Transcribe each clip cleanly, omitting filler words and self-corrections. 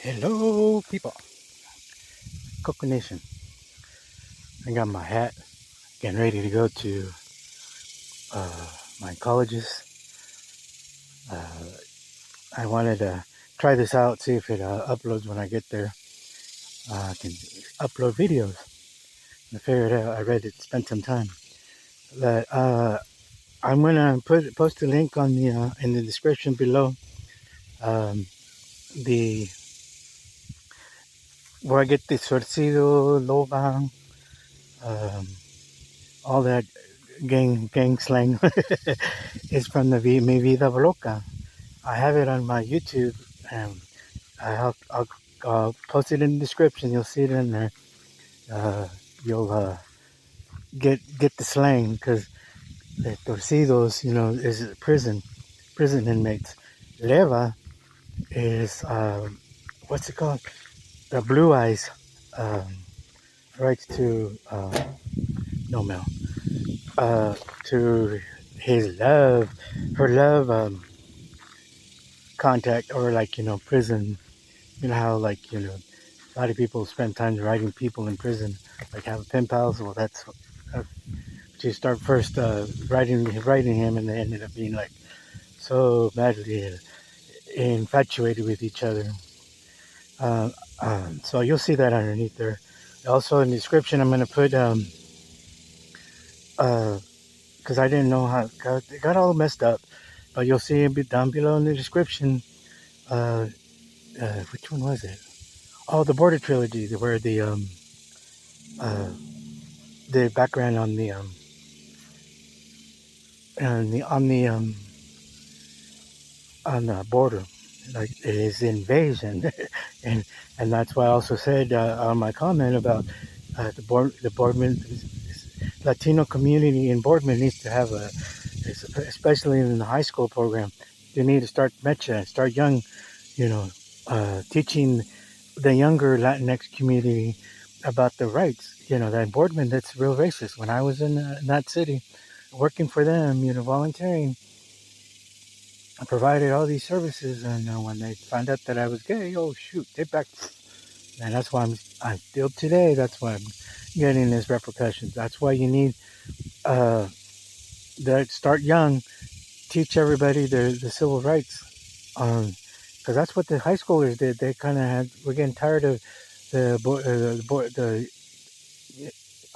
Hello, people. Coco Nation. I got my hat, getting ready to go to my colleges. Uh, I wanted to try this out, see if it uploads when I get there. I can upload videos. I figured out, I read it, spent some time. But I'm gonna post a link on the in the description below. Um, the where I get the sorcido, lobang, um, all that gang slang is from the Mi Vida Loca. I have it on my YouTube, and I'll post it in the description. You'll see it in there. You'll get the slang because the torcidos, is prison inmates. Leva is what's it called? The blue eyes. Um, Writes to no Mel. To his love, her love contact, or like prison. You know how a lot of people spend time writing people in prison, like have pen pals. Well, that's to start first writing him, and they ended up being like so madly infatuated with each other. Uh, so you'll see that underneath there. Also in the description, I'm gonna put because I didn't know how it got all messed up, but you'll see it down below in the description. Uh, which one was it? Oh, the Border Trilogy, where uh, the background on the on the border, like it is invasion, and that's why I also said on my comment about the Boardman Latino community in Boardman needs to have especially in the high school program, they need to start mecha, start young, you know, teaching the younger Latinx community about the rights. That Boardman, that's real racist. When I was in that city, working for them, volunteering, I provided all these services, and when they found out that I was gay, oh shoot, they back, and that's why I'm still today. That's why I'm getting this repercussions. That's why you need uh, that start young, teach everybody the civil rights, because that's what the high schoolers did. They kind of we're getting tired of the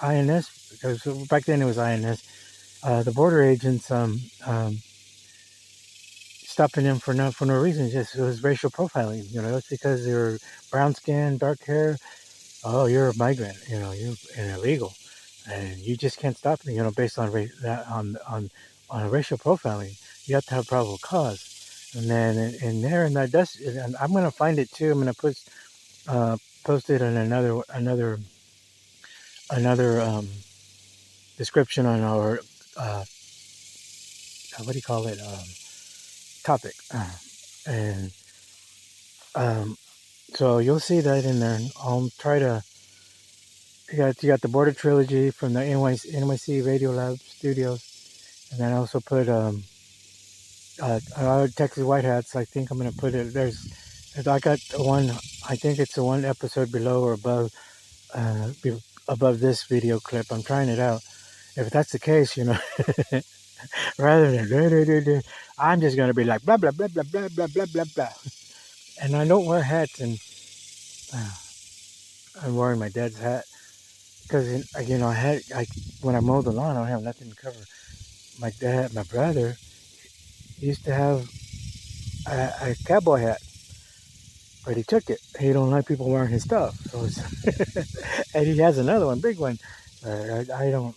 INS, because back then it was INS, the border agents stopping them for no reason. Just it was racial profiling. It's because you're brown skin, dark hair. Oh, you're a migrant. You're an illegal, and you just can't stop them. Based on on racial profiling, you have to have probable cause. And then in there, and that does, and I'm gonna find it too. I'm gonna post it in another description on our what do you call it, topic, and um, so you'll see that in there. I'll try to. You got the Border Trilogy from the NYC Radio Lab Studios, and then I also put Texas White Hats. I think I'm gonna put it. I got one. I think it's the one episode below or above, above this video clip. I'm trying it out. If that's the case, rather than I'm just gonna be like blah blah blah blah blah blah blah blah blah, and I don't wear hats, and uh, I'm wearing my dad's hat because when I mow the lawn, I don't have nothing to cover. My brother used to have a cowboy hat, but he took it. He don't like people wearing his stuff, so and he has another one, big one. I don't,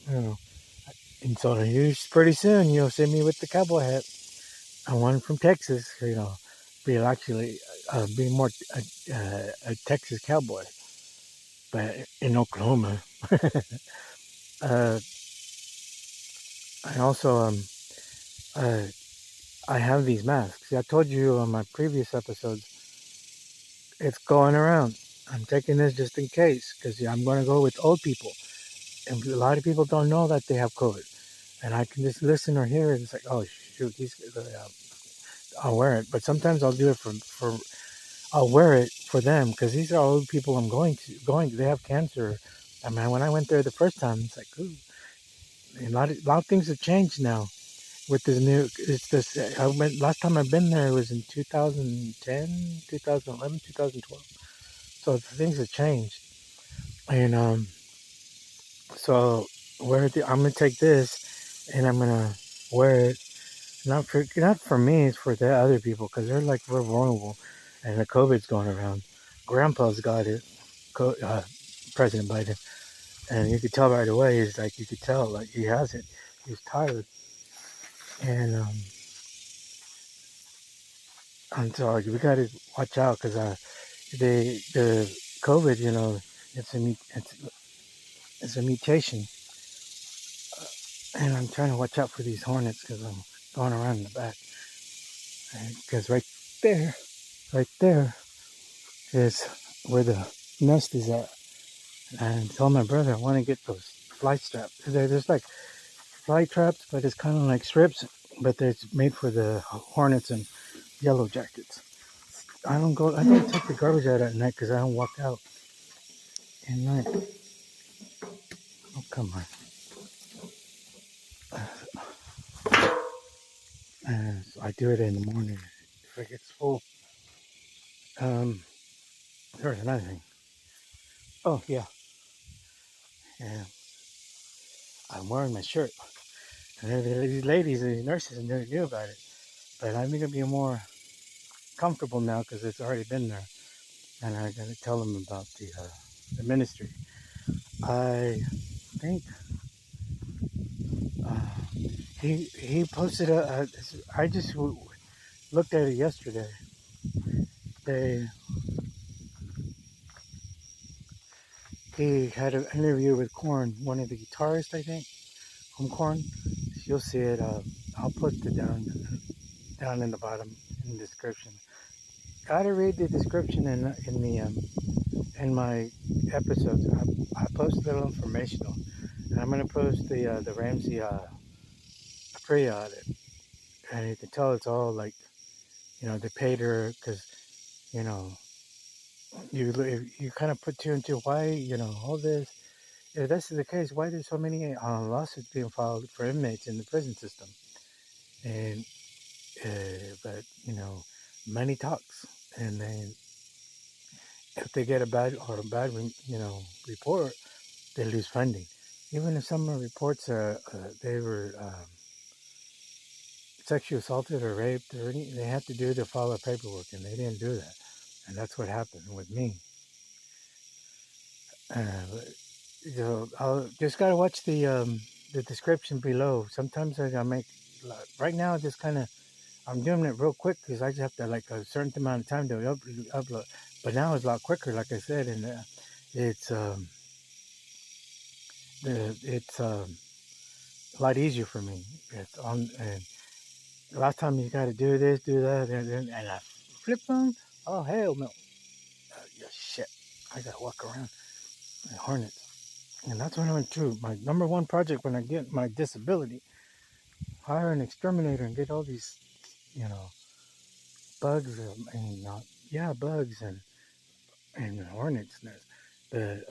and so pretty soon you'll see me with the cowboy hat. I one from Texas, be actually be more a Texas cowboy, but in Oklahoma. uh, I also uh, I have these masks. See, I told you on my previous episodes, it's going around. I'm taking this just in case because I'm going to go with old people, and a lot of people don't know that they have COVID, and I can just listen or hear it. It's like, oh shoot, I'll wear it. But sometimes I'll do it for I'll wear it for them because these are old people I'm going. They have cancer. I mean, when I went there the first time, it's like, ooh, a lot of things have changed now with this new. It's this. I went last time I've been there was in 2010, 2011, 2012. So things have changed, and so I'm gonna take this, and I'm gonna wear it. Not for me, it's for the other people because they're like real vulnerable, and the COVID's going around. Grandpa's got it, President Biden, and you could tell right away. He's like you could tell like he has it. He's tired, and I'm sorry, we gotta watch out because the COVID, it's it's a mutation, and I'm trying to watch out for these hornets because I'm going around in the back. Because there, right there is where the nest is at. And I told my brother I want to get those fly straps. There's like fly traps, but it's kind of like strips, but it's made for the hornets and yellow jackets. I don't take the garbage out at night because I don't walk out at night. Oh, come on. So I do it in the morning if it gets full. Um, there's another thing. Oh, yeah. Yeah. I'm wearing my shirt. And these ladies, these nurses, never knew about it. But I'm going to be more comfortable now because it's already been there. And I'm going to tell them about the ministry. I think uh, he posted I just looked at it yesterday. They He had an interview with Korn, one of the guitarists, I think, from Korn. You'll see it. I'll put it down in the bottom in the description. Gotta read the description in my episodes. I post a little informational, and I'm gonna post the Ramsey pre-audit, and you can tell it's all like they paid her because you know you kind of put two and two. Why all this? If this is the case, why there's so many lawsuits being filed for inmates in the prison system? And but money talks, and then if they get a bad report, they lose funding. Even if some of the reports they were sexually assaulted or raped or anything, they have to do to file paperwork, and they didn't do that, and that's what happened with me. I'll just gotta watch the description below. Sometimes I make right now just kind of I'm doing it real quick because I just have to like a certain amount of time to upload. But now it's a lot quicker, like I said, and it's it's a lot easier for me. It's on and last time you got to do this, do that, and I flip phone. Oh hell no! Yeah, shit, I gotta walk around and hornets, and that's what I went through. My number one project when I get my disability, hire an exterminator and get all these, you know, bugs and yeah, bugs and hornets nest. But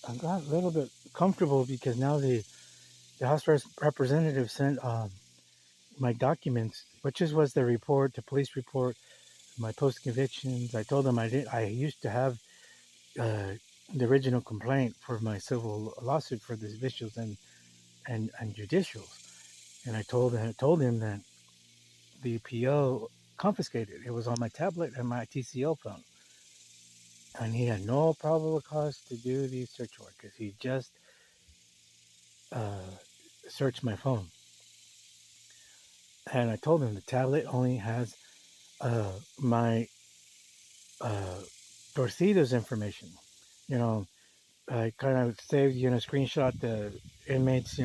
I got a little bit comfortable because now the House Representative sent my documents, which was the report, the police report, my post convictions. I told them I used to have uh, the original complaint for my civil lawsuit for these officials and judicials, and I told him that the PO confiscated. It was on my tablet and my TCL phone, and he had no probable cause to do the search warrant because he just uh, searched my phone. And I told him the tablet only has my uh, Torcido's information. You know, I kind of saved, screenshot the inmate's,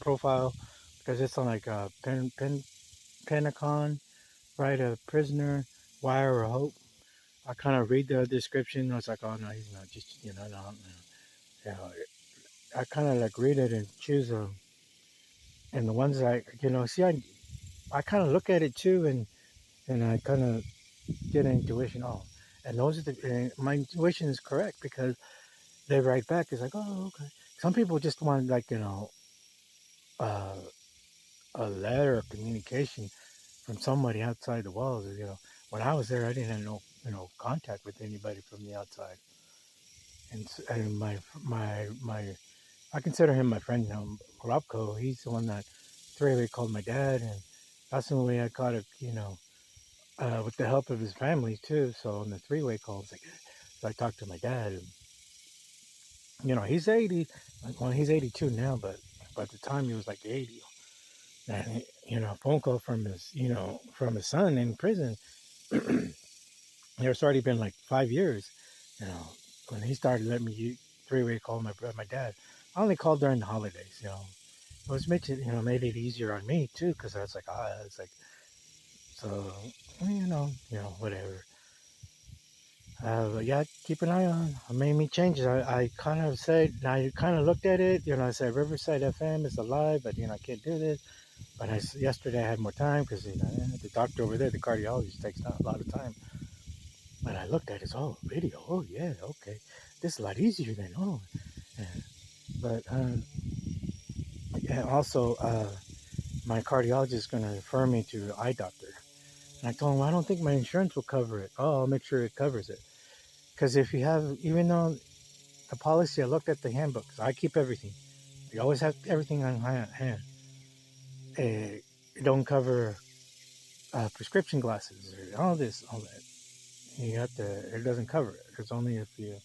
profile because it's on like a Pentacon, right? A prisoner, wire or hope. I kind of read the description. I was like, oh no, he's not just, no, no. You know, I kind of like read it and choose them. And the ones I, see, I kind of look at it too, and and I kind of get an intuition. Oh, and those are and my intuition is correct because they write back. It's like, oh, okay. Some people just want like uh, a letter of communication from somebody outside the walls. When I was there, I didn't have no contact with anybody from the outside, and my I consider him my friend now, Robco. He's the one that three-way called my dad, and that's the only way I caught it, with the help of his family too. So on the three-way calls, like, so I talked to my dad, and he's 80. Well, he's 82 now, but by the time he was like 80, and a phone call from his son in prison. There's already been like 5 years, you know, when he started letting me three-way call my dad. I only called during the holidays. It was made it easier on me too, because I was like, it's like, so, whatever. But yeah, keep an eye on. I made me changes. I kind of said, I kind of looked at it. I said Riverside FM is alive, but I can't do this. But yesterday I had more time because the doctor over there, the cardiologist, takes a lot of time. But I looked at it, video. Oh yeah, okay. This is a lot easier than yeah. But yeah, also my cardiologist is going to refer me to an eye doctor. And I told him I don't think my insurance will cover it. Oh, I'll make sure it covers it. Because if you have, even though the policy, I looked at the handbooks. I keep everything. You always have everything on hand. It don't cover prescription glasses or all this, all that. You have to. It doesn't cover it. It's only if you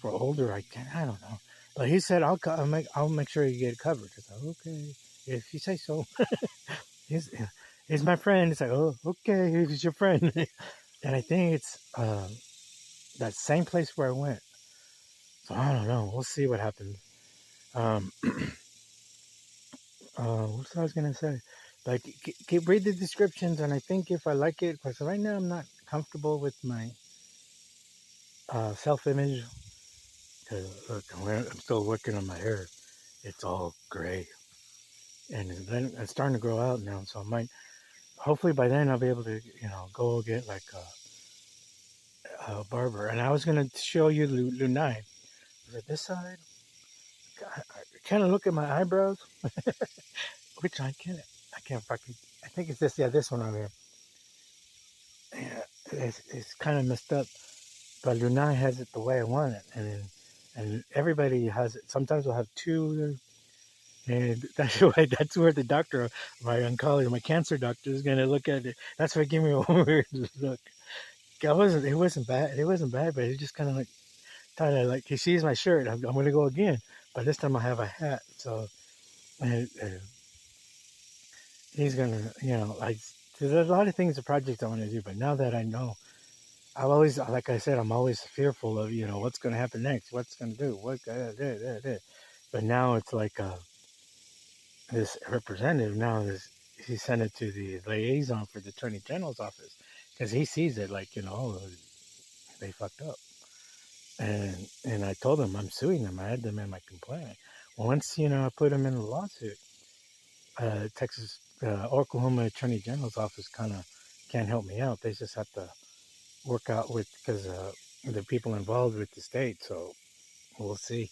for older. I don't know. But he said I'll make sure you get it covered. It's like, okay, if you say so. he's he's my friend. It's like, oh, okay, he's your friend. And I think it's that same place where I went. So I don't know. We'll see what happens. Um, what I was gonna say? Like, read the descriptions, and I think if I like it, because right now I'm not comfortable with my self-image. Cause look, I'm still working on my hair. It's all gray, and then it's starting to grow out now. So I might, hopefully by then I'll be able to, go get like a barber. And I was gonna show you Lunai. Was it this side? I kind of look at my eyebrows, which I can't fucking. I think it's this. Yeah, this one over here. Yeah, it's kind of messed up, but Lunai has it the way I want it, and everybody has it. Sometimes we'll have two, and that's where the doctor, my oncology, my cancer doctor, is gonna look at it. That's what gave me a weird look. It wasn't bad. It wasn't bad, but it just kind of like like he sees my shirt. I'm gonna go again, but this time I have a hat, so uh, he's gonna, like. There's a lot of things, the projects I want to do, but now that I know, I always, like I said, I'm always fearful of, what's going to happen next, what's going to do, But now it's like this representative now he sent it to the liaison for the attorney general's office because he sees it like, they fucked up. And I told them I'm suing them. I had them in my complaint. Once, I put them in a lawsuit, Oklahoma attorney general's office kind of can't help me out. They just have to work out with, because the people involved with the state. So we'll see.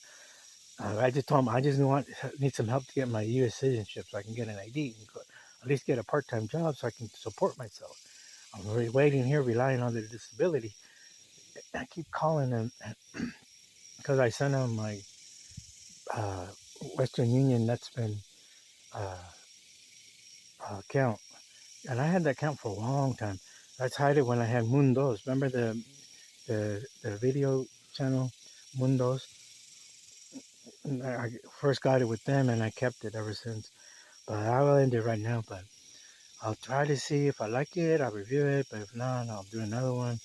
I just told him I just need some help to get my U.S. citizenship so I can get an ID and at least get a part-time job so I can support myself. I'm really waiting here, relying on the disability. I keep calling them because I sent them my uh, Western Union. That's been uh, account, and I had that account for a long time. I tried it when I had Mundos. Remember the video channel Mundos? I first got it with them, and I kept it ever since. But I will end it right now. But I'll try to see if I like it. I'll review it. But if not, I'll do another one.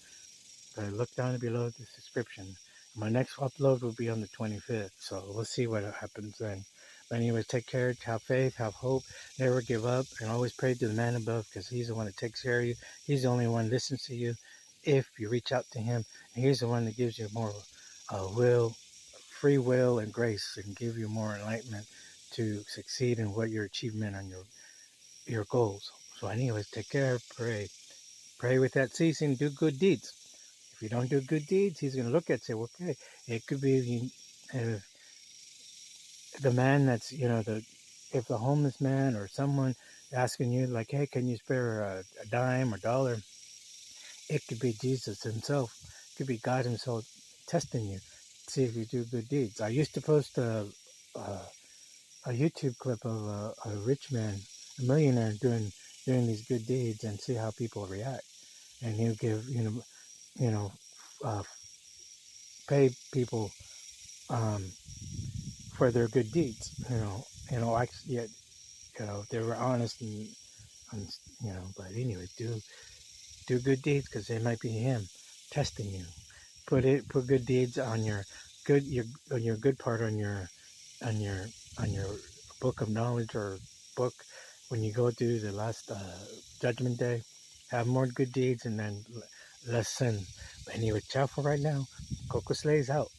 But look down below the description. My next upload will be on the 25th. So we'll see what happens then. But anyways, take care. Have faith. Have hope. Never give up. And always pray to the man above, because he's the one that takes care of you. He's the only one that listens to you if you reach out to him. And he's the one that gives you more free will and grace, and give you more enlightenment to succeed in what your achievement on your goals. So anyways, take care. Pray. pray without ceasing, do good deeds. If you don't do good deeds, he's going to look at it and say, okay, it could be uh, the man that's, if the homeless man or someone asking you, like, hey, can you spare a dime or dollar? It could be Jesus himself. It could be God himself testing you, see if you do good deeds. I used to post a YouTube clip of a rich man, a millionaire, doing these good deeds and see how people react. And he'll give, you know, uh, pay people um, for their good deeds. Actually, if they were honest and But anyway, do good deeds because it might be him testing you. Put good deeds on your good part on your on your book of knowledge or book when you go to the last judgment day. Have more good deeds and then less sin. But anyway, ciao for right now. Coco Slay's out.